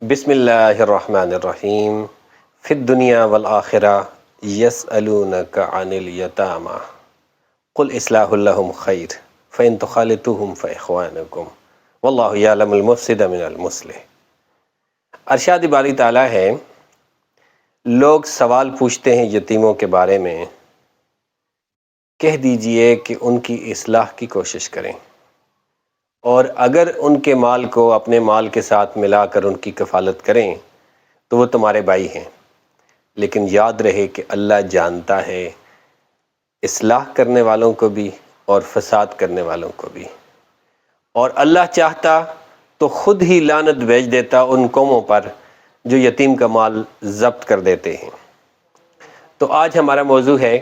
بسم اللہ الرحمن الرحیم فی الدنیا والآخرہ یسألونک عن الیتامى قل اصلاح لهم خیر فإن تخالطوهم فإخوانکم واللہ یعلم المفسد من المصلح۔ ارشاد باری تعالیٰ ہے، لوگ سوال پوچھتے ہیں یتیموں کے بارے میں، کہہ دیجئے کہ ان کی اصلاح کی کوشش کریں، اور اگر ان کے مال کو اپنے مال کے ساتھ ملا کر ان کی کفالت کریں تو وہ تمہارے بھائی ہیں، لیکن یاد رہے کہ اللہ جانتا ہے اصلاح کرنے والوں کو بھی اور فساد کرنے والوں کو بھی، اور اللہ چاہتا تو خود ہی لعنت بھیج دیتا ان قوموں پر جو یتیم کا مال ضبط کر دیتے ہیں۔ تو آج ہمارا موضوع ہے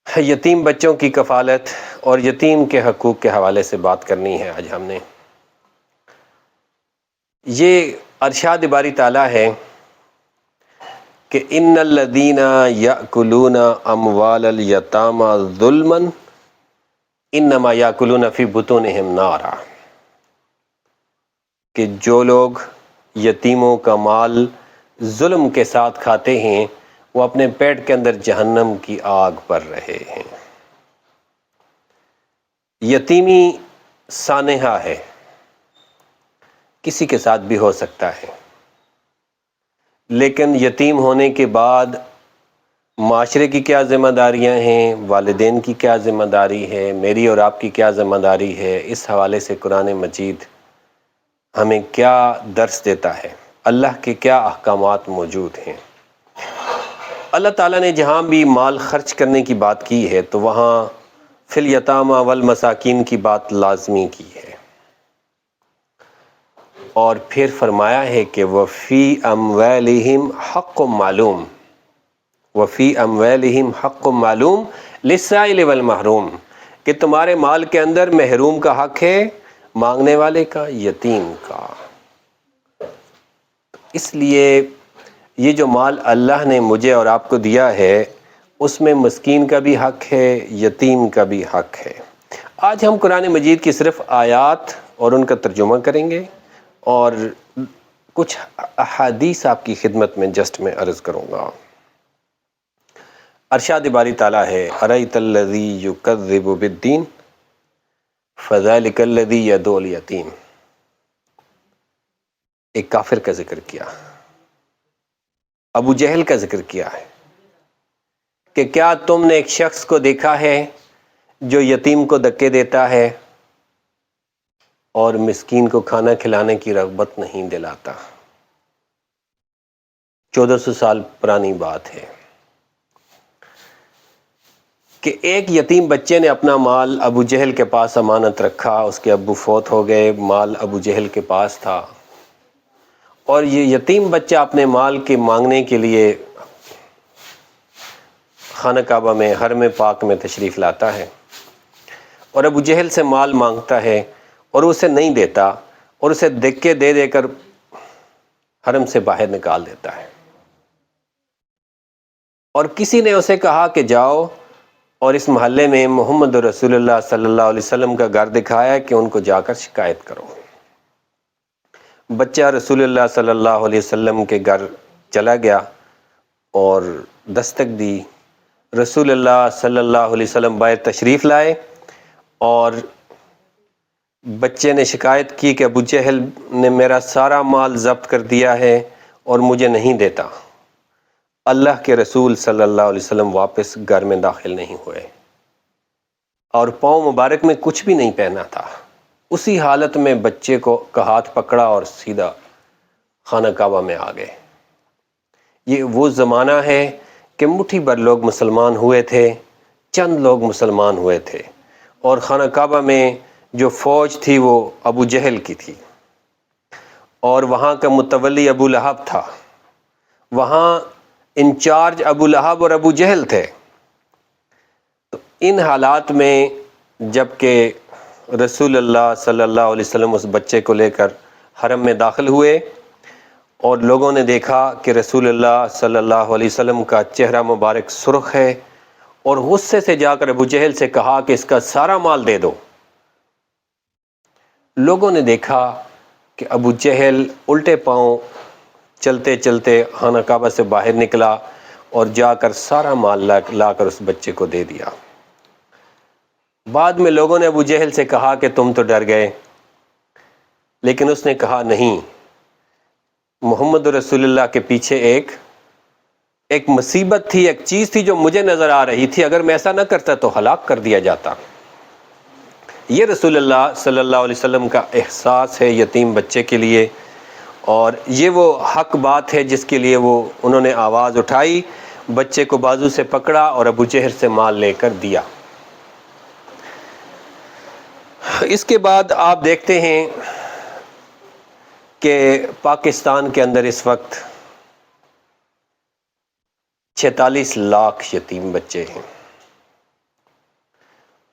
یتیم بچوں کی کفالت، اور یتیم کے حقوق کے حوالے سے بات کرنی ہے آج ہم نے۔ یہ ارشاد باری تعالیٰ ہے کہ ان الذین یأکلون اموال الیتامی ظلما انما یأکلون فی بطونہم نارا، کہ جو لوگ یتیموں کا مال ظلم کے ساتھ کھاتے ہیں وہ اپنے پیٹ کے اندر جہنم کی آگ پر رہے ہیں۔ یتیمی سانحہ ہے، کسی کے ساتھ بھی ہو سکتا ہے، لیکن یتیم ہونے کے بعد معاشرے کی کیا ذمہ داریاں ہیں، والدین کی کیا ذمہ داری ہے، میری اور آپ کی کیا ذمہ داری ہے، اس حوالے سے قرآن مجید ہمیں کیا درس دیتا ہے، اللہ کے کیا احکامات موجود ہیں۔ اللہ تعالیٰ نے جہاں بھی مال خرچ کرنے کی بات کی ہے تو وہاں فی الیتامی والمساکین کی بات لازمی کی ہے، اور پھر فرمایا ہے کہ وفی اموالہم حق معلوم، وفی اموالہم حق معلوم للسائل والمحروم، کہ تمہارے مال کے اندر محروم کا حق ہے، مانگنے والے کا، یتیم کا۔ اس لیے یہ جو مال اللہ نے مجھے اور آپ کو دیا ہے اس میں مسکین کا بھی حق ہے، یتیم کا بھی حق ہے۔ آج ہم قرآن مجید کی صرف آیات اور ان کا ترجمہ کریں گے، اور کچھ احادیث آپ کی خدمت میں میں عرض کروں گا۔ ارشاد باری تعالیٰ ہے، أَرَأَيْتَ الَّذِي يُكَذِّبُ بِالدِّينِ فَذَلِكَ الَّذِي يَدُعُّ الْيَتِيمَ۔ ایک کافر کا ذکر کیا، ابو جہل کا ذکر کیا ہے کہ کیا تم نے ایک شخص کو دیکھا ہے جو یتیم کو دھکے دیتا ہے اور مسکین کو کھانا کھلانے کی رغبت نہیں دلاتا۔ 1400 سال پرانی بات ہے کہ ایک یتیم بچے نے اپنا مال ابو جہل کے پاس امانت رکھا، اس کے ابو فوت ہو گئے، مال ابو جہل کے پاس تھا، اور یہ یتیم بچہ اپنے مال کے مانگنے کے لیے خانہ کعبہ میں حرم پاک میں تشریف لاتا ہے، اور ابو جہل سے مال مانگتا ہے اور اسے نہیں دیتا، اور اسے دھکے دے دے کر حرم سے باہر نکال دیتا ہے۔ اور کسی نے اسے کہا کہ جاؤ اور اس محلے میں محمد رسول اللہ صلی اللہ علیہ وسلم کا گھر دکھایا کہ ان کو جا کر شکایت کرو۔ بچہ رسول اللہ صلی اللہ علیہ وسلم کے گھر چلا گیا اور دستک دی۔ رسول اللہ صلی اللہ علیہ وسلم باہر تشریف لائے، اور بچے نے شکایت کی کہ ابو جہل نے میرا سارا مال ضبط کر دیا ہے اور مجھے نہیں دیتا۔ اللہ کے رسول صلی اللہ علیہ وسلم واپس گھر میں داخل نہیں ہوئے، اور پاؤں مبارک میں کچھ بھی نہیں پہنا تھا۔ اسی حالت میں بچے کا ہاتھ پکڑا اور سیدھا خانہ کعبہ میں آ گئے۔ یہ وہ زمانہ ہے کہ مٹھی بھر لوگ مسلمان ہوئے تھے، چند لوگ مسلمان ہوئے تھے، اور خانہ کعبہ میں جو فوج تھی وہ ابو جہل کی تھی، اور وہاں کا متولی ابو لہب تھا، وہاں انچارج ابو لہب اور ابو جہل تھے۔ تو ان حالات میں جب کہ رسول اللہ صلی اللہ علیہ وسلم اس بچے کو لے کر حرم میں داخل ہوئے، اور لوگوں نے دیکھا کہ رسول اللہ صلی اللہ علیہ وسلم کا چہرہ مبارک سرخ ہے، اور غصے سے جا کر ابو جہل سے کہا کہ اس کا سارا مال دے دو۔ لوگوں نے دیکھا کہ ابو جہل الٹے پاؤں چلتے چلتے خانہ کعبہ سے باہر نکلا اور جا کر سارا مال لا کر اس بچے کو دے دیا۔ بعد میں لوگوں نے ابو جہل سے کہا کہ تم تو ڈر گئے، لیکن اس نے کہا نہیں، محمد رسول اللہ کے پیچھے ایک مصیبت تھی، ایک چیز تھی جو مجھے نظر آ رہی تھی، اگر میں ایسا نہ کرتا تو ہلاک کر دیا جاتا۔ یہ رسول اللہ صلی اللہ علیہ وسلم کا احساس ہے یتیم بچے کے لیے، اور یہ وہ حق بات ہے جس کے لیے انہوں نے آواز اٹھائی، بچے کو بازو سے پکڑا اور ابو جہل سے مال لے کر دیا۔ اس کے بعد آپ دیکھتے ہیں کہ پاکستان کے اندر اس وقت 46 لاکھ یتیم بچے ہیں،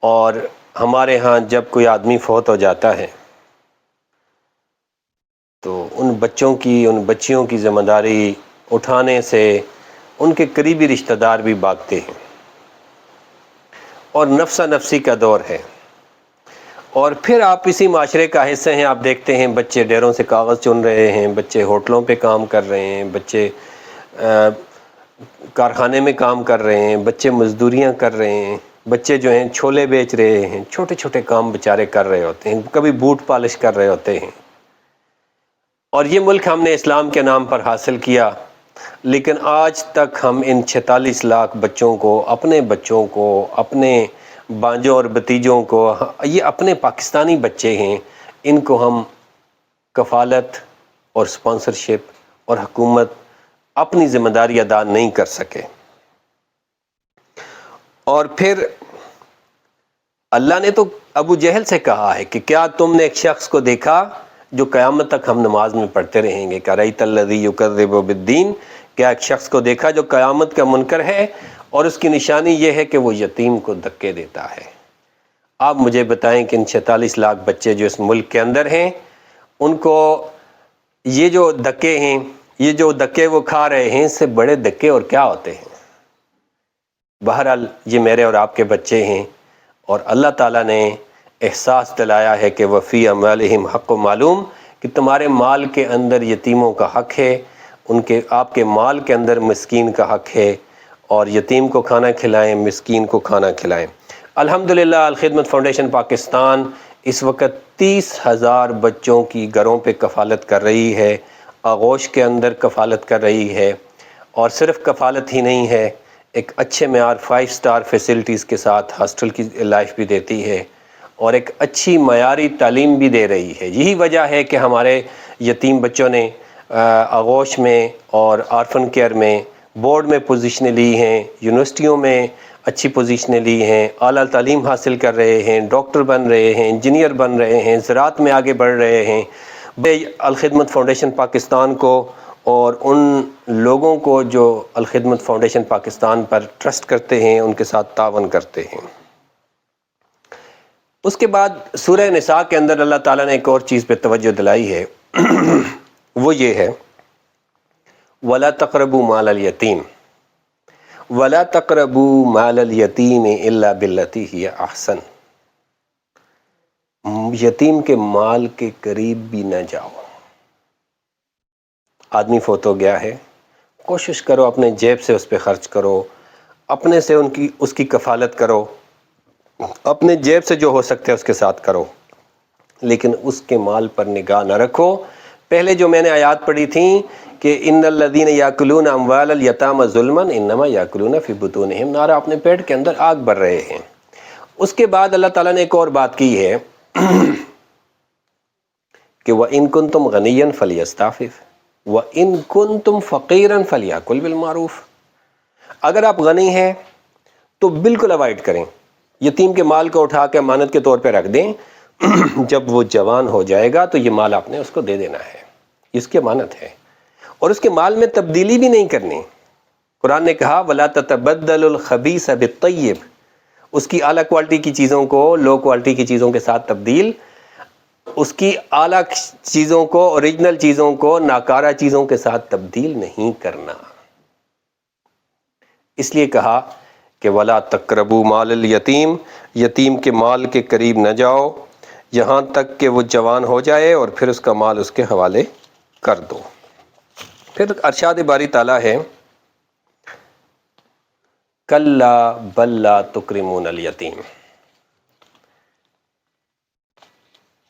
اور ہمارے ہاں جب کوئی آدمی فوت ہو جاتا ہے تو ان بچیوں کی ذمہ داری اٹھانے سے ان کے قریبی رشتہ دار بھی بھاگتے ہیں، اور نفسا نفسی کا دور ہے۔ اور پھر آپ اسی معاشرے کا حصہ ہیں، آپ دیکھتے ہیں بچے ڈیروں سے کاغذ چن رہے ہیں، بچے ہوٹلوں پہ کام کر رہے ہیں، بچے کارخانے میں کام کر رہے ہیں، بچے مزدوریاں کر رہے ہیں، بچے جو ہیں چھولے بیچ رہے ہیں، چھوٹے چھوٹے کام بیچارے کر رہے ہوتے ہیں، کبھی بوٹ پالش کر رہے ہوتے ہیں۔ اور یہ ملک ہم نے اسلام کے نام پر حاصل کیا، لیکن آج تک ہم ان 46 لاکھ بچوں کو، اپنے بانجوں اور بتیجوں کو، یہ اپنے پاکستانی بچے ہیں، ان کو ہم کفالت اور سپانسرشپ اور حکومت اپنی ذمہ داری ادا نہیں کر سکے۔ اور پھر اللہ نے تو ابو جہل سے کہا ہے کہ کیا تم نے ایک شخص کو دیکھا جو قیامت تک ہم نماز میں پڑھتے رہیں گے، کَرَأَيْتَ الَّذِي يُكَذِّبُ بِالدِّينِ، کیا ایک شخص کو دیکھا جو قیامت کا منکر ہے اور اس کی نشانی یہ ہے کہ وہ یتیم کو دھکے دیتا ہے۔ آپ مجھے بتائیں کہ ان 46 لاکھ بچے جو اس ملک کے اندر ہیں، ان کو یہ جو دھکے وہ کھا رہے ہیں، اس سے بڑے دھکے اور کیا ہوتے ہیں؟ بہرحال یہ میرے اور آپ کے بچے ہیں، اور اللہ تعالیٰ نے احساس دلایا ہے کہ وفی اموالہم حق و معلوم، کہ تمہارے مال کے اندر یتیموں کا حق ہے، آپ کے مال کے اندر مسکین کا حق ہے، اور یتیم کو کھانا کھلائیں، مسکین کو کھانا کھلائیں۔ الحمدللہ الخدمت فاؤنڈیشن پاکستان اس وقت 30,000 بچوں کی گھروں پہ کفالت کر رہی ہے، آغوش کے اندر کفالت کر رہی ہے، اور صرف کفالت ہی نہیں ہے، ایک اچھے معیار 5 سٹار فیسلٹیز کے ساتھ ہاسٹل کی لائف بھی دیتی ہے، اور ایک اچھی معیاری تعلیم بھی دے رہی ہے۔ یہی وجہ ہے کہ ہمارے یتیم بچوں نے آغوش میں اور آرفن کیئر میں بورڈ میں پوزیشنیں لی ہیں، یونیورسٹیوں میں اچھی پوزیشنیں لی ہیں، اعلیٰ تعلیم حاصل کر رہے ہیں، ڈاکٹر بن رہے ہیں، انجینئر بن رہے ہیں، زراعت میں آگے بڑھ رہے ہیں۔ الخدمت فاؤنڈیشن پاکستان کو اور ان لوگوں کو جو الخدمت فاؤنڈیشن پاکستان پر ٹرسٹ کرتے ہیں، ان کے ساتھ تعاون کرتے ہیں۔ اس کے بعد سورہ نساء کے اندر اللہ تعالیٰ نے ایک اور چیز پہ توجہ دلائی ہے، وہ یہ ہے وَلَا تَقْرَبُوا مَالَ الْيَتِيمِ وَلَا تَقْرَبُوا مَالَ الْيَتِيمِ إِلَّا بِالَّتِي هِيَ أَحْسَنُ، یتیم کے مال کے قریب بھی نہ جاؤ۔ آدمی فوت ہو گیا ہے، کوشش کرو اپنے جیب سے اس پہ خرچ کرو، اپنے سے اس کی کفالت کرو، اپنے جیب سے جو ہو سکتا ہے اس کے ساتھ کرو، لیکن اس کے مال پر نگاہ نہ رکھو۔ پہلے جو میں نے آیات پڑھی تھیں کہ ان الذین یاکلون اموال الیتامی ظلما انما یاکلون فی بطونہم نارا، اپنے پیٹ کے اندر آگ بھر رہے ہیں۔ اس کے بعد اللہ تعالیٰ نے ایک اور بات کی ہے کہ وَإِن كُنتُمْ غَنِيًّا فَلْيَسْتَعْفِفْ وَإِن كُنتُمْ فَقِيرًا فَلْيَأْكُلْ بِالْمَعْرُوفِ، اگر آپ غنی ہیں تو بالکل اوائڈ کریں، یتیم کے مال کو اٹھا کے امانت کے طور پہ رکھ دیں، جب وہ جوان ہو جائے گا تو یہ مال آپ نے اس کو دے دینا ہے، اس کی امانت ہے، اور اس کے مال میں تبدیلی بھی نہیں کرنی۔ قرآن نے کہا وَلَا تَتَبَدَّلُوا الْخَبِيثَ بِالطَّيِّبِ، اس کی اعلیٰ کوالٹی کی چیزوں کو لو کوالٹی کی چیزوں کے ساتھ تبدیل، اس کی اعلیٰ چیزوں کو، اوریجنل چیزوں کو ناکارہ چیزوں کے ساتھ تبدیل نہیں کرنا۔ اس لیے کہا کہ وَلَا تَقْرَبُوا مَالَ الْيَتِيمِ، یتیم کے مال کے قریب نہ جاؤ، یہاں تک کہ وہ جوان ہو جائے اور پھر اس کا مال اس کے حوالے کر دو۔ پھر ارشاد باری تعالیٰ ہے کلا بل لا تکرمون الیتیم،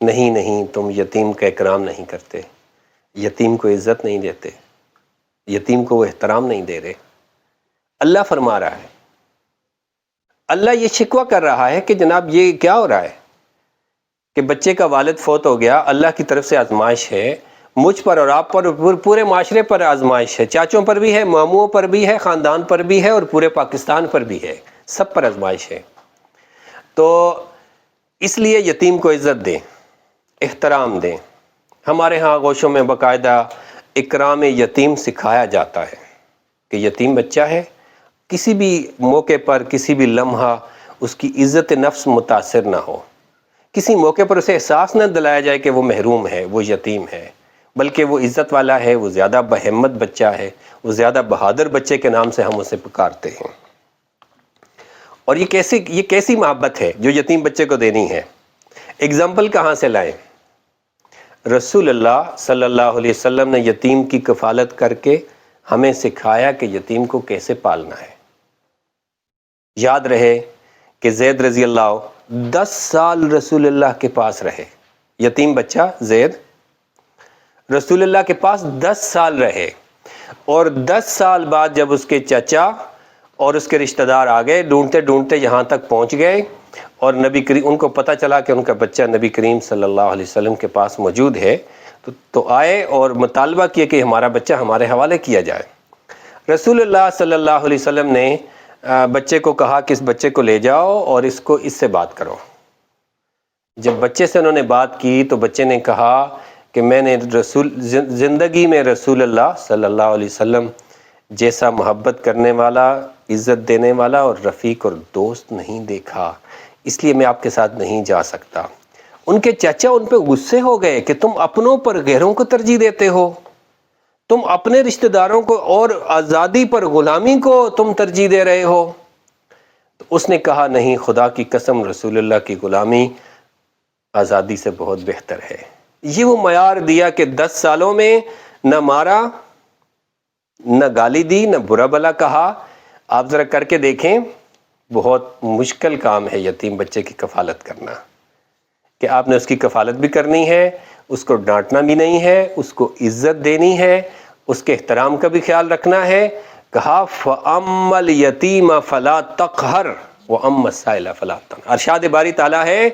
نہیں تم یتیم کا اکرام نہیں کرتے، یتیم کو عزت نہیں دیتے، یتیم کو وہ احترام نہیں دے رہے۔ اللہ فرما رہا ہے، اللہ یہ شکوہ کر رہا ہے کہ جناب یہ کیا ہو رہا ہے کہ بچے کا والد فوت ہو گیا، اللہ کی طرف سے آزمائش ہے، مجھ پر اور آپ پر اور پورے معاشرے پر آزمائش ہے، چاچوں پر بھی ہے، ماموں پر بھی ہے، خاندان پر بھی ہے اور پورے پاکستان پر بھی ہے، سب پر آزمائش ہے۔ تو اس لیے یتیم کو عزت دیں، احترام دیں۔ ہمارے ہاں گوشوں میں باقاعدہ اکرام یتیم سکھایا جاتا ہے کہ یتیم بچہ ہے، کسی بھی موقع پر کسی بھی لمحہ اس کی عزت نفس متاثر نہ ہو، کسی موقع پر اسے احساس نہ دلایا جائے کہ وہ محروم ہے، وہ یتیم ہے، بلکہ وہ عزت والا ہے، وہ زیادہ بہمت بچہ ہے، وہ زیادہ بہادر بچے کے نام سے ہم اسے پکارتے ہیں۔ اور یہ کیسی محبت ہے جو یتیم بچے کو دینی ہے؟ اگزامپل کہاں سے لائیں؟ رسول اللہ صلی اللہ علیہ وسلم نے یتیم کی کفالت کر کے ہمیں سکھایا کہ یتیم کو کیسے پالنا ہے۔ یاد رہے کہ زید رضی اللہ 10 سال رسول اللہ کے پاس رہے، یتیم بچہ زید رسول اللہ کے پاس 10 سال رہے، اور 10 سال بعد جب اس کے چچا اور اس کے رشتہ دار آ گئے، ڈھونڈتے ڈھونڈتے یہاں تک پہنچ گئے، اور نبی کریم ان کو پتہ چلا کہ ان کا بچہ نبی کریم صلی اللہ علیہ وسلم کے پاس موجود ہے، تو آئے اور مطالبہ کیا کہ ہمارا بچہ ہمارے حوالے کیا جائے۔ رسول اللہ صلی اللہ علیہ وسلم نے بچے کو کہا کہ اس بچے کو لے جاؤ اور اس سے بات کرو۔ جب بچے سے انہوں نے بات کی تو بچے نے کہا کہ میں نے زندگی میں رسول اللہ صلی اللہ علیہ وسلم جیسا محبت کرنے والا، عزت دینے والا اور رفیق اور دوست نہیں دیکھا، اس لیے میں آپ کے ساتھ نہیں جا سکتا۔ ان کے چچا ان پہ غصے ہو گئے کہ تم اپنوں پر غیروں کو ترجیح دیتے ہو، تم اپنے رشتہ داروں کو اور آزادی پر غلامی کو تم ترجیح دے رہے ہو۔ تو اس نے کہا نہیں، خدا کی قسم رسول اللہ کی غلامی آزادی سے بہت بہتر ہے۔ یہ وہ معیار دیا کہ 10 سالوں میں نہ مارا، نہ گالی دی، نہ برا بلا کہا۔ آپ ذرا کر کے دیکھیں، بہت مشکل کام ہے یتیم بچے کی کفالت کرنا، کہ آپ نے اس کی کفالت بھی کرنی ہے، اس کو ڈانٹنا بھی نہیں ہے، اس کو عزت دینی ہے، اس کے احترام کا بھی خیال رکھنا ہے۔ کہا فَأَمَّا الْيَتِيمَ فَلَا تَقْهَرْ وَأَمَّا السَّائِلَ فَلَا تَنْهَرْ۔ ارشاد باری تعالیٰ ہے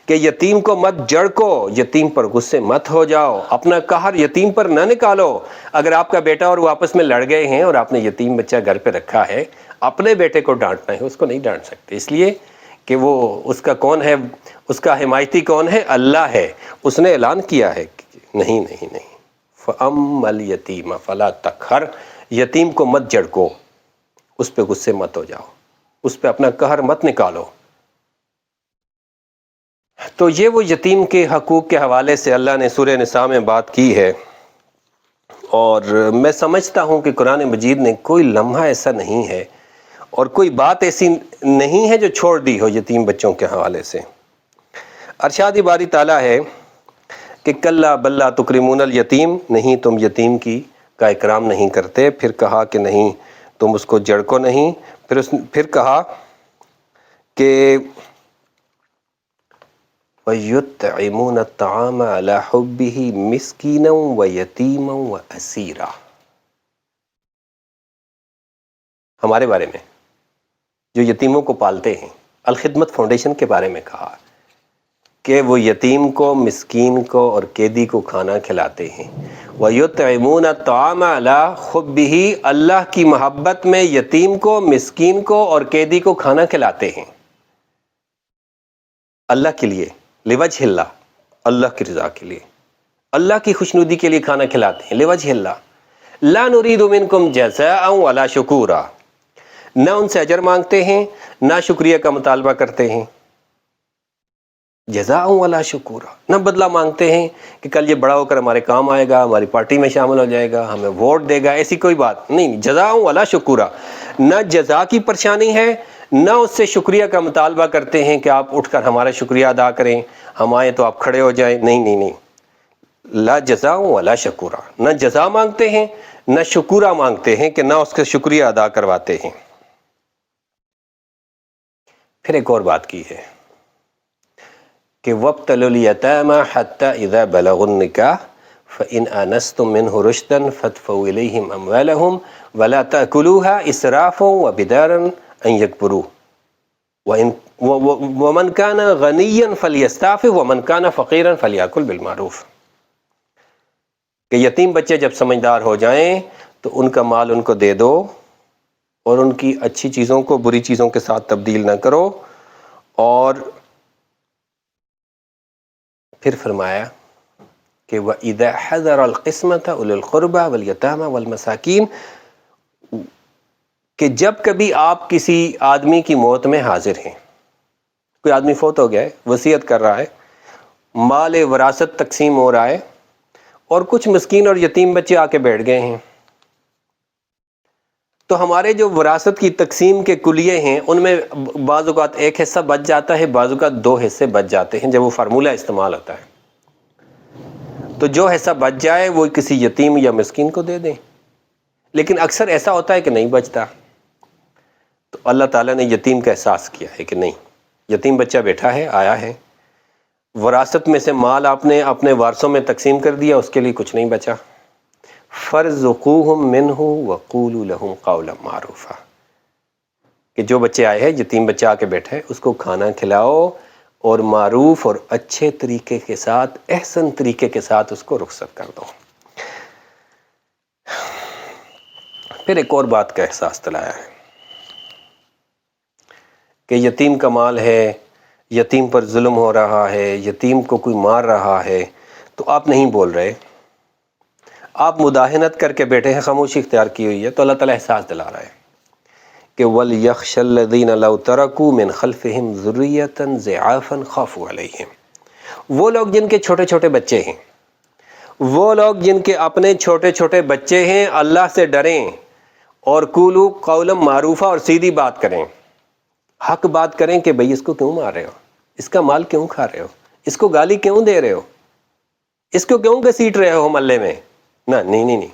کہ یتیم کو مت جھڑکو، یتیم پر غصے مت ہو جاؤ، اپنا قہر یتیم پر نہ نکالو۔ اگر آپ کا بیٹا اور وہ آپس میں لڑ گئے ہیں اور آپ نے یتیم بچہ گھر پہ رکھا ہے، اپنے بیٹے کو ڈانٹنا ہے، اس کو نہیں ڈانٹ سکتے، اس لیے کہ وہ اس کا کون ہے، اس کا حمایتی کون ہے؟ اللہ ہے۔ اس نے اعلان کیا ہے کہ نہیں فَأَمَّا الْيَتِيمَ فَلَا تَقْهَرْ، یتیم کو مت جھڑکو، اس پہ غصے مت ہو جاؤ، اس پہ اپنا قہر مت نکالو۔ تو یہ وہ یتیم کے حقوق کے حوالے سے اللہ نے سورہ نساء میں بات کی ہے، اور میں سمجھتا ہوں کہ قرآن مجید نے کوئی لمحہ ایسا نہیں ہے اور کوئی بات ایسی نہیں ہے جو چھوڑ دی ہو یتیم بچوں کے حوالے سے۔ ارشاد باری تعالیٰ ہے کہ کلا بل لا تکرمون الیتیم، نہیں تم یتیم کا اکرام نہیں کرتے۔ پھر کہا کہ نہیں تم اس کو جھڑکو نہیں، پھر کہا کہ وَيُطْعِمُونَ الطَّعَامَ عَلَى حُبِّهِ مِسْكِينًا وَيَتِيمًا وَأَسِيرًا۔ ہمارے بارے میں جو یتیموں کو پالتے ہیں، الخدمت فاؤنڈیشن کے بارے میں کہا کہ وہ یتیم کو، مسکین کو اور قیدی کو کھانا کھلاتے ہیں۔ وَيُطْعِمُونَ الطَّعَامَ عَلَى حُبِّهِ، اللہ کی محبت میں یتیم کو، مسکین کو اور قیدی کو کھانا کھلاتے ہیں، اللہ کے لیے، لوجہ اللہ، اللہ کی رضا کے لیے، اللہ کی خوشنودی کے لیے کھانا کھلاتے ہیں، لوجہ اللہ۔ لا نريد منکم جزاء ولا شکورا، نہ ان سے اجر مانگتے ہیں، نہ شکریہ کا مطالبہ کرتے ہیں، جزاء ولا شکورا، نہ بدلہ مانگتے ہیں کہ کل یہ بڑا ہو کر ہمارے کام آئے گا، ہماری پارٹی میں شامل ہو جائے گا، ہمیں ووٹ دے گا، ایسی کوئی بات نہیں۔ جزاء ولا شکورا، نہ جزا کی پریشانی ہے، نہ اس سے شکریہ کا مطالبہ کرتے ہیں کہ آپ اٹھ کر ہمارا شکریہ ادا کریں، ہم آئیں تو آپ کھڑے ہو جائیں، نہیں نہیں نہیں، لا جزا ولا شکورا، نہ جزا مانگتے ہیں نہ شکورا مانگتے ہیں کہ نہ اس کا شکریہ ادا کرواتے ہیں۔ پھر ایک اور بات کی ہے کہ وَابْتَلُوا الْيَتَامَى حَتَّى إِذَا بَلَغُوا النِّكَاحَ فَإِنْ آنَسْتُم مِّنْهُ رُشْدًا فَادْفَعُوا إِلَيْهِمْ أَمْوَالَهُمْ وَلَا تَأْكُلُوهَا إِسْرَافًا وَبِدَارًا أَن يَكْبُرُوا وَمَنْ كَانَ غَنِيًّا فَلْيَسْتَعْفِفْ وَمَنْ كَانَ فَقِيرًا فَلْيَأْكُلْ بِالْمَعْرُوفِ، کہ یتیم بچے جب سمجھدار ہو جائیں تو ان کا مال ان کو دے دو اور ان کی اچھی چیزوں کو بری چیزوں کے ساتھ تبدیل نہ کرو۔ اور پھر فرمایا کہ وَإِذَا حَضَرَ الْقِسْمَةَ أُولُو الْقُرْبَى وَالْيَتَامَى وَالْمَسَاكِينَ، کہ جب کبھی آپ کسی آدمی کی موت میں حاضر ہیں، کوئی آدمی فوت ہو گیا ہے، وصیت کر رہا ہے، مال وراثت تقسیم ہو رہا ہے، اور کچھ مسکین اور یتیم بچے آ کے بیٹھ گئے ہیں، تو ہمارے جو وراثت کی تقسیم کے کلیے ہیں ان میں بعض اوقات ایک حصہ بچ جاتا ہے، بعض اوقات دو حصے بچ جاتے ہیں جب وہ فارمولہ استعمال ہوتا ہے۔ تو جو حصہ بچ جائے وہ کسی یتیم یا مسکین کو دے دیں، لیکن اکثر ایسا ہوتا ہے کہ نہیں بچتا۔ تو اللہ تعالیٰ نے یتیم کا احساس کیا ہے کہ نہیں، یتیم بچہ بیٹھا ہے، آیا ہے، وراثت میں سے مال آپ نے اپنے وارثوں میں تقسیم کر دیا، اس کے لیے کچھ نہیں بچا۔ فَارْزُقُوهُم مِّنْهُ وَقُولُوا لَهُمْ قَوْلًا مَّعْرُوفًا، کہ جو بچے آئے ہیں، یتیم بچہ آ کے بیٹھا ہے، اس کو کھانا کھلاؤ اور معروف اور اچھے طریقے کے ساتھ، احسن طریقے کے ساتھ اس کو رخصت کر دو۔ پھر ایک اور بات کا احساس دلایا ہے کہ یتیم کا مال ہے، یتیم پر ظلم ہو رہا ہے، یتیم کو کوئی مار رہا ہے، تو آپ نہیں بول رہے، آپ مداہنت کر کے بیٹھے ہیں، خاموشی اختیار کی ہوئی ہے، تو اللہ تعالیٰ احساس دلا رہا ہے کہ وَلْيَخْشَ الَّذِينَ لَوْ تَرَكُوا مِنْ خَلْفِهِمْ ذُرِّيَّةً ضِعَافًا خَافُوا عَلَيْهِمْ، وہ لوگ جن کے چھوٹے چھوٹے بچے ہیں، وہ لوگ جن کے اپنے چھوٹے چھوٹے بچے ہیں، اللہ سے ڈریں اور قولوا قولا معروفا، اور سیدھی بات کریں، حق بات کریں کہ بھئی اس کو کیوں مار رہے ہو، اس کا مال کیوں کھا رہے ہو، اس کو گالی کیوں دے رہے ہو، اس کو کیوں گھسیٹ رہے ہو محلے میں، نہیں،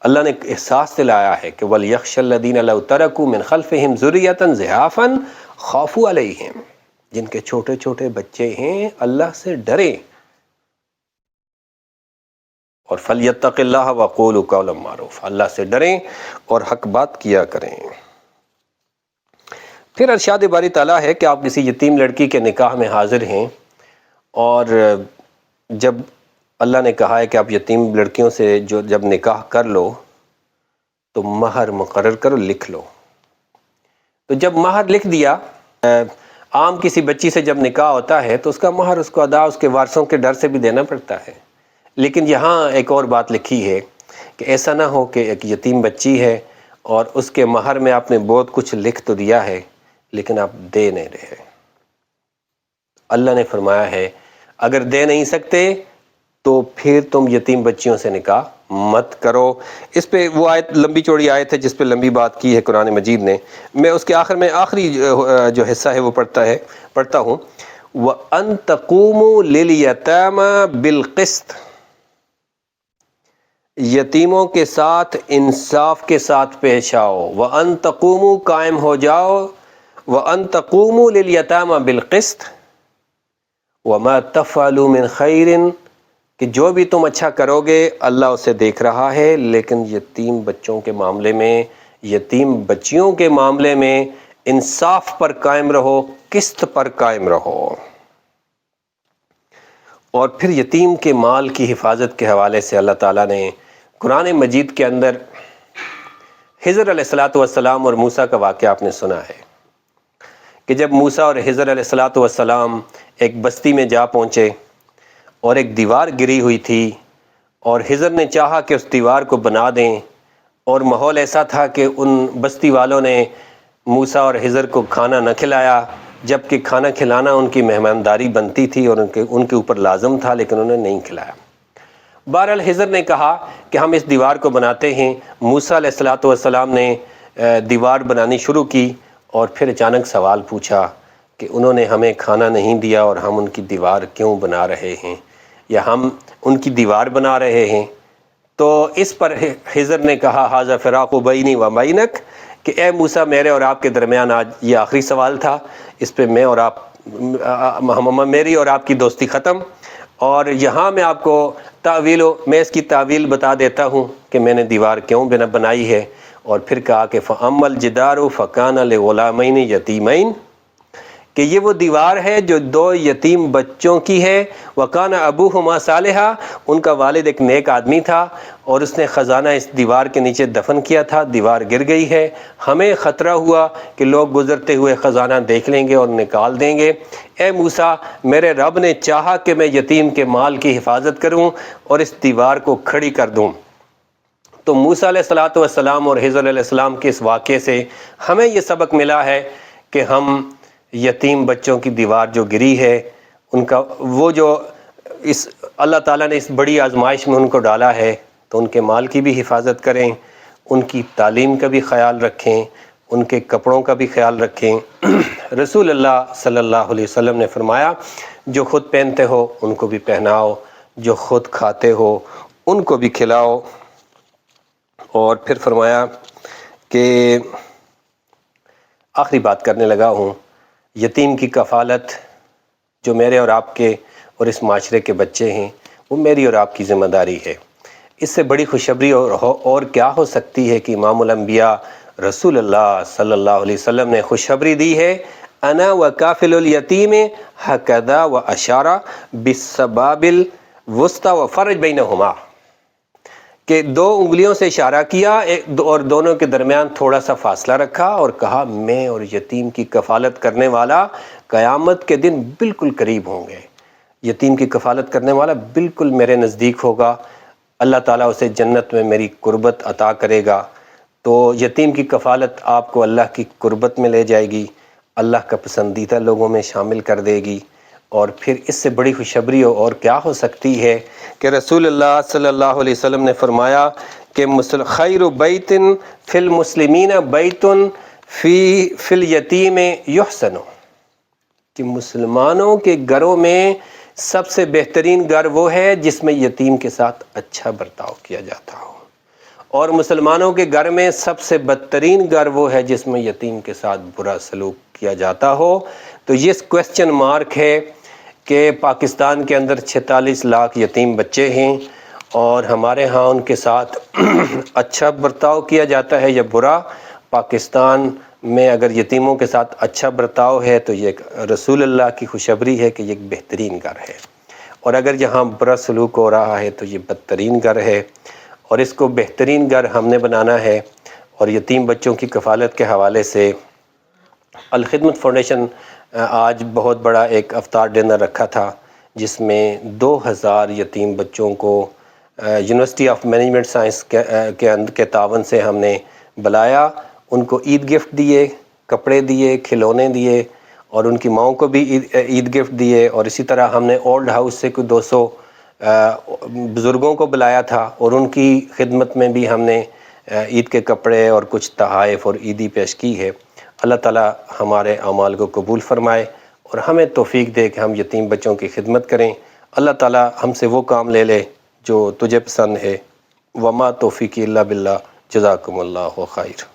اللہ نے احساس دلایا ہے کہ وَلْيَخْشَ الَّذِينَ لَوْ تَرَكُوا مِنْ خَلْفِهِمْ ذُرِّيَّةً ضِعَافًا خَافُوا عَلَيْهِمْ، جن کے چھوٹے چھوٹے بچے ہیں، اللہ سے ڈریں اور فَلْيَتَّقِ اللَّهَ وَقُولُوا قَوْلًا مَّعْرُوفًا، اللہ سے ڈریں اور حق بات کیا کریں۔ پھر ارشاد باری تعالیٰ ہے کہ آپ کسی یتیم لڑکی کے نکاح میں حاضر ہیں، اور جب اللہ نے کہا ہے کہ آپ یتیم لڑکیوں سے جب نکاح کر لو تو مہر مقرر کرو، لکھ لو۔ تو جب مہر لکھ دیا، عام کسی بچی سے جب نکاح ہوتا ہے تو اس کا مہر اس کو ادا اس کے وارثوں کے ڈر سے بھی دینا پڑتا ہے، لیکن یہاں ایک اور بات لکھی ہے کہ ایسا نہ ہو کہ ایک یتیم بچی ہے اور اس کے مہر میں آپ نے بہت کچھ لکھ تو دیا ہے لیکن آپ دے نہیں رہے۔ اللہ نے فرمایا ہے اگر دے نہیں سکتے تو پھر تم یتیم بچیوں سے نکاح مت کرو۔ اس پہ وہ آیت لمبی چوڑی آیت ہے جس پہ لمبی بات کی ہے قرآن مجید نے، میں اس کے آخر میں آخری جو حصہ ہے وہ پڑھتا ہوں، وَأَن تَقُومُوا لِلْيَتَامَى بِالْقِسْطِ، یتیموں کے ساتھ انصاف کے ساتھ پیش آؤ، وَأَن تَقُومُوا قائم ہو جاؤ، وَأَن تَقُومُوا لِلْيَتَامَى بِالْقِسْطِ وَمَا تَفْعَلُوا مِنْ خَيْرٍ، کہ جو بھی تم اچھا کرو گے اللہ اسے دیکھ رہا ہے، لیکن یتیم بچوں کے معاملے میں، یتیم بچیوں کے معاملے میں انصاف پر قائم رہو، قسط پر قائم رہو۔ اور پھر یتیم کے مال کی حفاظت کے حوالے سے اللہ تعالیٰ نے قرآن مجید کے اندر خضر علیہ السلام اور موسیٰ کا واقعہ آپ نے سنا ہے کہ جب موسیٰ اور خضر علیہ السلام ایک بستی میں جا پہنچے اور ایک دیوار گری ہوئی تھی، اور خضر نے چاہا کہ اس دیوار کو بنا دیں، اور ماحول ایسا تھا کہ ان بستی والوں نے موسیٰ اور خضر کو کھانا نہ کھلایا، جبکہ کھانا کھلانا ان کی مہمانداری بنتی تھی اور ان کے اوپر لازم تھا، لیکن انہوں نے نہیں کھلایا۔ بہرحال خضر نے کہا کہ ہم اس دیوار کو بناتے ہیں۔ موسیٰ علیہ السلام نے دیوار بنانی شروع کی، اور پھر اچانک سوال پوچھا کہ انہوں نے ہمیں کھانا نہیں دیا اور ہم ان کی دیوار کیوں بنا رہے ہیں، یا ہم ان کی دیوار بنا رہے ہیں۔ تو اس پر خضر نے کہا ھذا فراق بینی و بینک، کہ اے موسیٰ میرے اور آپ کے درمیان آج یہ آخری سوال تھا، اس پہ میں اور آپ میری اور آپ کی دوستی ختم۔ اور یہاں میں آپ کو میں اس کی تعویل بتا دیتا ہوں کہ میں نے دیوار کیوں بنائی ہے۔ اور پھر کہا کہ فَأَمَّا الْجِدَارُ فَكَانَ لِغُلَامَيْنِ يَتِيمَيْنِ، کہ یہ وہ دیوار ہے جو دو یتیم بچوں کی ہے، وَكَانَ أَبُوهُمَا صَالِحًا، ان کا والد ایک نیک آدمی تھا اور اس نے خزانہ اس دیوار کے نیچے دفن کیا تھا، دیوار گر گئی ہے، ہمیں خطرہ ہوا کہ لوگ گزرتے ہوئے خزانہ دیکھ لیں گے اور نکال دیں گے۔ اے موسیٰ میرے رب نے چاہا کہ میں یتیم کے مال کی حفاظت کروں اور اس دیوار کو کھڑی کر دوں۔ تو موسیٰ علیہ السلام اور خضر علیہ السلام کے اس واقعے سے ہمیں یہ سبق ملا ہے کہ ہم یتیم بچوں کی دیوار جو گری ہے، ان کا وہ جو اس اللہ تعالیٰ نے اس بڑی آزمائش میں ان کو ڈالا ہے، تو ان کے مال کی بھی حفاظت کریں، ان کی تعلیم کا بھی خیال رکھیں، ان کے کپڑوں کا بھی خیال رکھیں۔ رسول اللہ صلی اللہ علیہ وسلم نے فرمایا جو خود پہنتے ہو ان کو بھی پہناؤ، جو خود کھاتے ہو ان کو بھی کھلاؤ۔ اور پھر فرمایا کہ آخری بات کرنے لگا ہوں، یتیم کی کفالت جو میرے اور آپ کے اور اس معاشرے کے بچے ہیں، وہ میری اور آپ کی ذمہ داری ہے۔ اس سے بڑی خوشخبری اور کیا ہو سکتی ہے کہ امام الانبیاء رسول اللہ صلی اللہ علیہ وسلم نے خوشخبری دی ہے، انا وکافل الیتیم ہکذا واشارہ بالسباب الوسطی وفرج بینہما، کہ دو انگلیوں سے اشارہ کیا اور دونوں کے درمیان تھوڑا سا فاصلہ رکھا اور کہا میں اور یتیم کی کفالت کرنے والا قیامت کے دن بالکل قریب ہوں گے، یتیم کی کفالت کرنے والا بالکل میرے نزدیک ہوگا، اللہ تعالیٰ اسے جنت میں میری قربت عطا کرے گا۔ تو یتیم کی کفالت آپ کو اللہ کی قربت میں لے جائے گی، اللہ کا پسندیدہ لوگوں میں شامل کر دے گی۔ اور پھر اس سے بڑی خوشخبری اور کیا ہو سکتی ہے کہ رسول اللہ صلی اللہ علیہ وسلم نے فرمایا کہ خیر بیت فی المسلمین بیت فی الیتیم یحسن، کہ مسلمانوں کے گھروں میں سب سے بہترین گھر وہ ہے جس میں یتیم کے ساتھ اچھا برتاؤ کیا جاتا ہو، اور مسلمانوں کے گھر میں سب سے بدترین گھر وہ ہے جس میں یتیم کے ساتھ برا سلوک کیا جاتا ہو۔ تو یہ کویسچن مارک ہے کہ پاکستان کے اندر 46 لاکھ یتیم بچے ہیں، اور ہمارے ہاں ان کے ساتھ اچھا برتاؤ کیا جاتا ہے یا برا؟ پاکستان میں اگر یتیموں کے ساتھ اچھا برتاؤ ہے تو یہ رسول اللہ کی خوشخبری ہے کہ یہ ایک بہترین گھر ہے، اور اگر یہاں برا سلوک ہو رہا ہے تو یہ بدترین گھر ہے، اور اس کو بہترین گھر ہم نے بنانا ہے۔ اور یتیم بچوں کی کفالت کے حوالے سے الخدمت فاؤنڈیشن آج بہت بڑا ایک افطار ڈنر رکھا تھا، جس میں 2000 یتیم بچوں کو یونیورسٹی آف مینجمنٹ سائنس کے تعاون سے ہم نے بلایا، ان کو عید گفٹ دیے، کپڑے دیے، کھلونے دیے، اور ان کی ماؤں کو بھی عید گفٹ دیے، اور اسی طرح ہم نے اولڈ ہاؤس سے کوئی 200 بزرگوں کو بلایا تھا، اور ان کی خدمت میں بھی ہم نے عید کے کپڑے اور کچھ تحائف اور عیدی پیش کی ہے۔ اللہ تعالیٰ ہمارے اعمال کو قبول فرمائے اور ہمیں توفیق دے کہ ہم یتیم بچوں کی خدمت کریں۔ اللہ تعالیٰ ہم سے وہ کام لے لے جو تجھے پسند ہے۔ وما توفیقی الا باللہ، جزاکم اللہ خیر۔